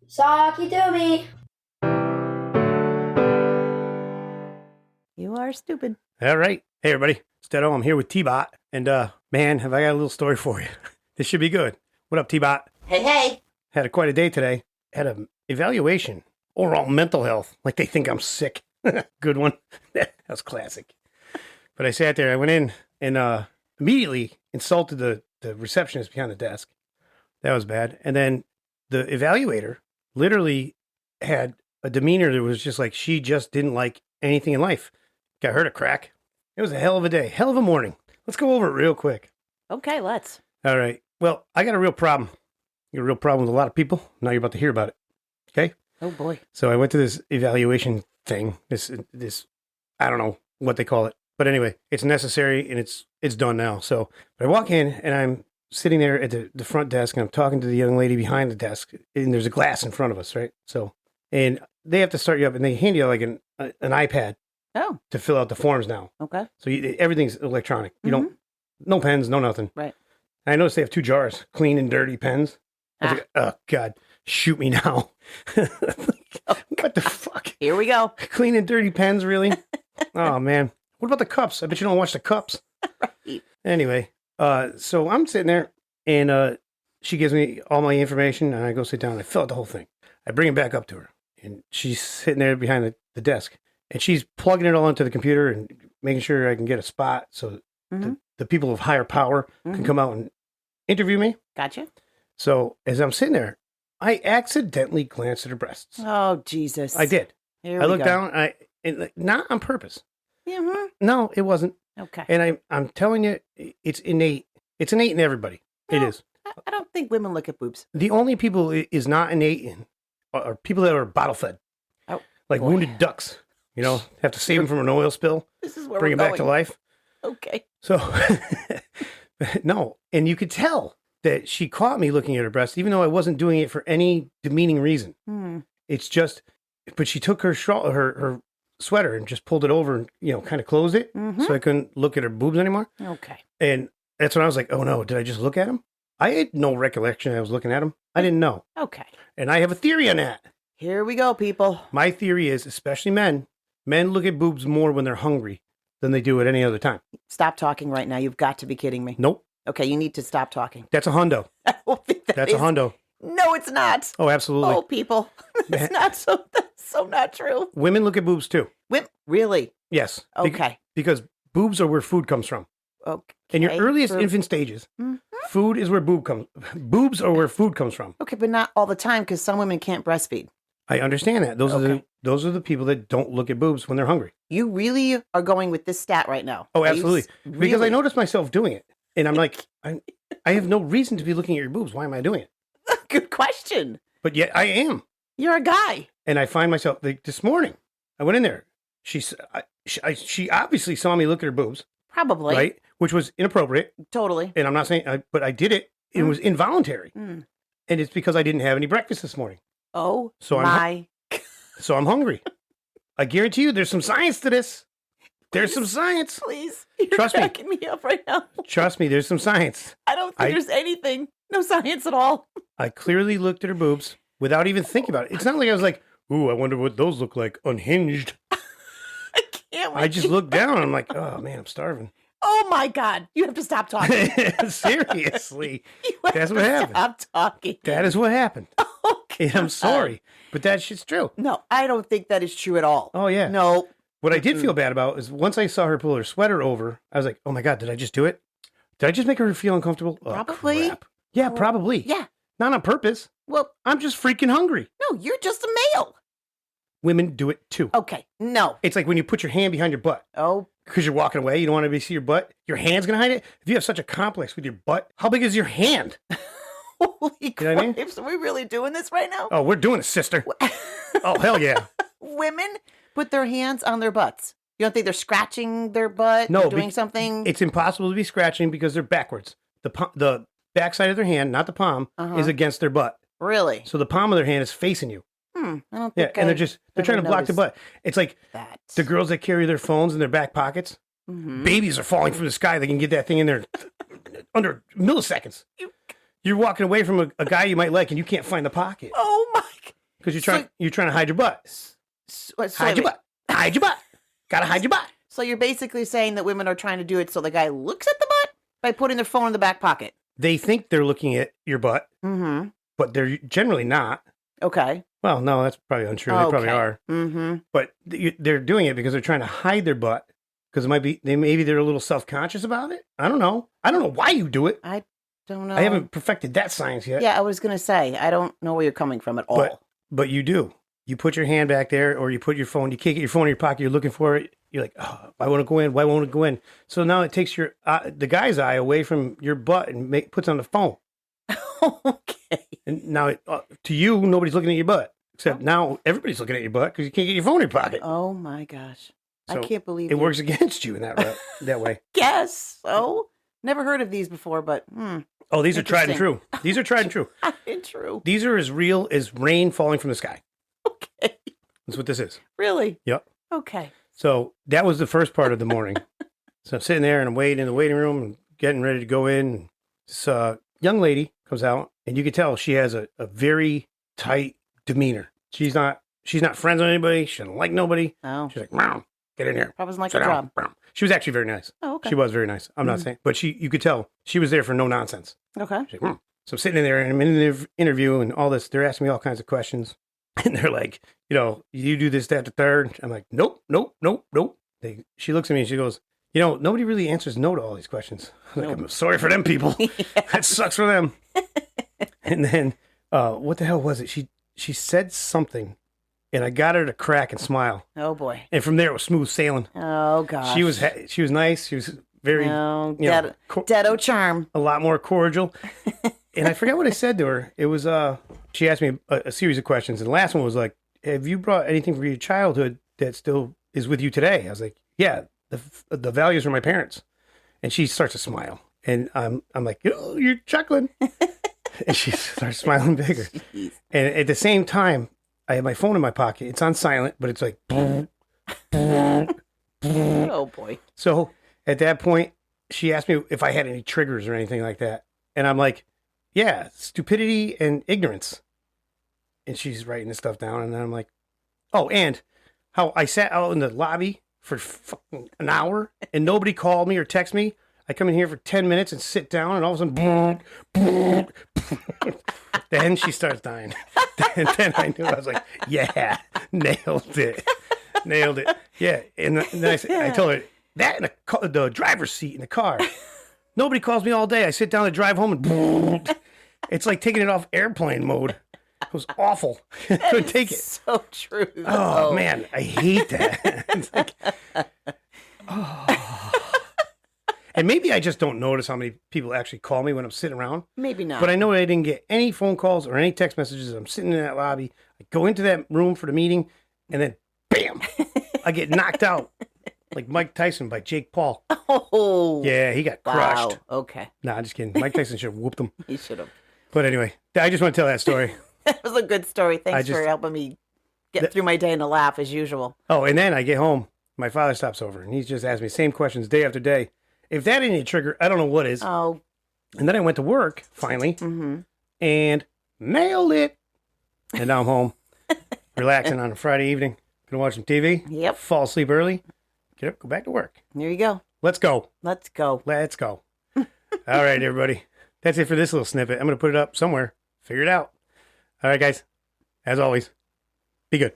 Socky Dooby. You are stupid. All right. Hey, everybody. Stedo, I'm here with T-Bot. And, man, have I got a little story for you. This should be good. What up, T-Bot? Hey. Had quite a day today. Had an evaluation. Overall mental health. Like they think I'm sick. Good one. That was classic. But I sat there. I went in and immediately insulted the receptionist behind the desk. That was bad. And then the evaluator literally had a demeanor that was just like she just didn't like anything in life. Got her to crack. It was a hell of a day. Hell of a morning. Let's go over it real quick. Okay, let's. All right. Well, I got a real problem. I got a real problem with a lot of people. Now you're about to hear about it. Okay? Oh, boy. So I went to this evaluation thing. This I don't know what they call it. But anyway, it's necessary and it's done now. So I walk in and I'm sitting there at the front desk and I'm talking to the young lady behind the desk. And there's a glass in front of us, right? So, and they have to start you up and they hand you like an iPad. Oh. To fill out the forms now. Okay. So everything's electronic. You don't, no pens, no nothing. Right. I noticed they have 2 jars, clean and dirty pens. I was like, oh, God, shoot me now. What the fuck? Here we go. Clean and dirty pens, really? Oh, man. What about the cups? I bet you don't watch the cups. Right. Anyway, so I'm sitting there, and she gives me all my information, and I go sit down, and I fill out the whole thing. I bring it back up to her, and she's sitting there behind the desk, and she's plugging it all into the computer and making sure I can get a spot so the people of higher power can come out and interview me. Gotcha. So as I'm sitting there, I accidentally glanced at her breasts. Oh, Jesus. I did. Here I we looked go. down, not on purpose. Mm-hmm. No, it wasn't. Okay. And I'm telling you, it's innate. It's innate in everybody. No, it is. I don't think women look at boobs. The only people it is not innate in are people that are bottle fed. Oh, like boy. wounded ducks. You know, have to save them from an oil spill. This is where bring we're them back going. to life. Okay. So, no. And you could tell that she caught me looking at her breasts, even though I wasn't doing it for any demeaning reason. It's just, but she took her her sweater and just pulled it over and, you know, kind of closed it so I couldn't look at her boobs anymore. Okay. And that's when I was like, oh no, did I just look at them? I had no recollection I was looking at them. I didn't know. Okay. And I have a theory on that. Here we go, people. My theory is, especially men look at boobs more when they're hungry than they do at any other time. Stop talking right now. You've got to be kidding me. Nope. Okay, you need to stop talking. That's a hundo. I don't think That's a hundo. No, it's not. Oh, absolutely. Oh, people. That's so not true. Women look at boobs too. Really? Yes. Okay. Because boobs are where food comes from. Okay. In your earliest infant stages, food is where boobs are where food comes from. Okay, but not all the time because some women can't breastfeed. I understand that. Those are the people that don't look at boobs when they're hungry. You really are going with this stat right now. Oh, absolutely. Really? Because I noticed myself doing it. And I'm like, I have no reason to be looking at your boobs. Why am I doing it? Good question. But yet I am. You're a guy. And I find myself, like, this morning, I went in there. She obviously saw me look at her boobs. Probably. Right? Which was inappropriate. Totally. And I'm not saying, but I did it. It was involuntary. And it's because I didn't have any breakfast this morning. Oh, so So I'm hungry. I guarantee you there's some science to this. There's some science. Please. You're Trust me. cracking me up right now. Trust me, there's some science. I don't think there's anything. No science at all. I clearly looked at her boobs without even thinking about it. It's not like I was like, ooh, I wonder what those look like unhinged. I can't wait. I just looked down and I'm like, oh, man, I'm starving. Oh, my God. You have to stop talking. Seriously. That's what happened. Stop talking. That is what happened. Oh, and I'm sorry, but that shit's true. No, I don't think that is true at all. Oh, yeah. No. What I did feel bad about is once I saw her pull her sweater over, I was like, oh, my God, did I just do it? Did I just make her feel uncomfortable? Probably. Oh, crap. Yeah, probably. Yeah. Not on purpose. Well, I'm just freaking hungry. no, you're just a male. Women do it too. Okay. No. It's like when you put your hand behind your butt. Oh. Because you're walking away, you don't want to see your butt. Your hand's going to hide it. If you have such a complex with your butt, how big is your hand? Holy crap. You know what I mean? Are we really doing this right now? Oh, we're doing it, sister. Oh, hell yeah. Women put their hands on their butts. You don't think they're scratching their butt? No. Doing something? It's impossible to be scratching because they're backwards. The backside of their hand, not the palm, is against their butt. Really? So the palm of their hand is facing you. I don't Yeah, think and they're trying to block the butt. It's like that. the girls that carry their phones in their back pockets. Babies are falling from the sky. They can get that thing in there under milliseconds. You're walking away from a guy you might like, and you can't find the pocket. Oh my! Because you're trying to hide your butt. Hide your wait. butt. Hide your butt. Gotta hide your butt. So you're basically saying that women are trying to do it so the guy looks at the butt by putting their phone in the back pocket. They think they're looking at your butt, Mm-hmm. but they're generally not. Okay. Well, no, that's probably untrue. They probably are. Mm-hmm. But they're doing it because they're trying to hide their butt. Because maybe they're a little self-conscious about it. I don't know. I don't know why you do it. I don't know. I haven't perfected that science yet. Yeah, I was going to say, I don't know where you're coming from at all. But you do. You put your hand back there, or you put your phone, you can't get your phone in your pocket, you're looking for it. You're like, oh, I want to go in. Why won't it go in? So now it takes the guy's eye away from your butt and puts on the phone. Okay. And now, to you, nobody's looking at your butt. Except now everybody's looking at your butt because you can't get your phone in your pocket. Oh, my gosh. So I can't believe it works against you in that way. Guess so. Never heard of these before, but Oh, these are tried and true. These are tried and true. True. These are as real as rain falling from the sky. Okay. That's what this is. Really? Yep. Okay. So that was the first part of the morning. So I'm sitting there and I'm waiting in the waiting room and getting ready to go in. This young lady comes out and you can tell she has a very tight demeanor. She's not friends with anybody. She doesn't like nobody. Oh. She's like, Meow, get in here. Probably like Sit a down. job. She was actually very nice. Oh, okay. She was very nice. I'm not saying, but you could tell she was there for no nonsense. Okay. She's like, So I'm sitting in there and I'm in the interview and all this. They're asking me all kinds of questions. And they're like, you do this, that, the third. I'm like, nope. She looks at me and she goes, nobody really answers no to all these questions. I'm like, I'm sorry for them people. That sucks for them. And then, what the hell was it? She said something and I got her to crack and smile. Oh, boy. And from there it was smooth sailing. Oh, gosh. She was nice. She was very, deado charm. a lot more cordial. And I forgot what I said to her. It was, she asked me a series of questions. And the last one was like, have you brought anything from your childhood that still is with you today? I was like, yeah, the values from my parents. And she starts to smile. And I'm like, oh, you're chuckling. And she starts smiling bigger. Jeez. And at the same time, I have my phone in my pocket. It's on silent, but it's like, Oh, boy. So at that point, she asked me if I had any triggers or anything like that. And I'm like, yeah, stupidity and ignorance. And she's writing this stuff down. And then I'm like, oh, and how I sat out in the lobby for fucking an hour and nobody called me or texted me. I come in here for 10 minutes and sit down and all of a sudden, then she starts dying. And then I knew, I was like, yeah, nailed it. Yeah. And then I told her that in the driver's seat in the car. Nobody calls me all day. I sit down to drive home and it's like taking it off airplane mode. It was awful. I couldn't take it. So true. Oh, man. I hate that. It's like, oh. And maybe I just don't notice how many people actually call me when I'm sitting around. Maybe not. But I know I didn't get any phone calls or any text messages. I'm sitting in that lobby. I go into that room for the meeting, and then, bam, I get knocked out like Mike Tyson by Jake Paul. Oh. Yeah, he got crushed. Wow. Okay. Nah, I'm just kidding. Mike Tyson should have whooped him. He should have. But anyway, I just want to tell that story. That was a good story. Thanks for helping me get through my day in a laugh as usual. Oh, and then I get home. My father stops over, and he's just asked me the same questions day after day. If that ain't a trigger, I don't know what is. Oh. And then I went to work, finally, and nailed it. And now I'm home, relaxing on a Friday evening. Gonna watch some TV. Yep. Fall asleep early. Get up, go back to work. There you go. Let's go. Let's go. Let's go. All right, everybody. That's it for this little snippet. I'm going to put it up somewhere. Figure it out. All right, guys. As always, be good.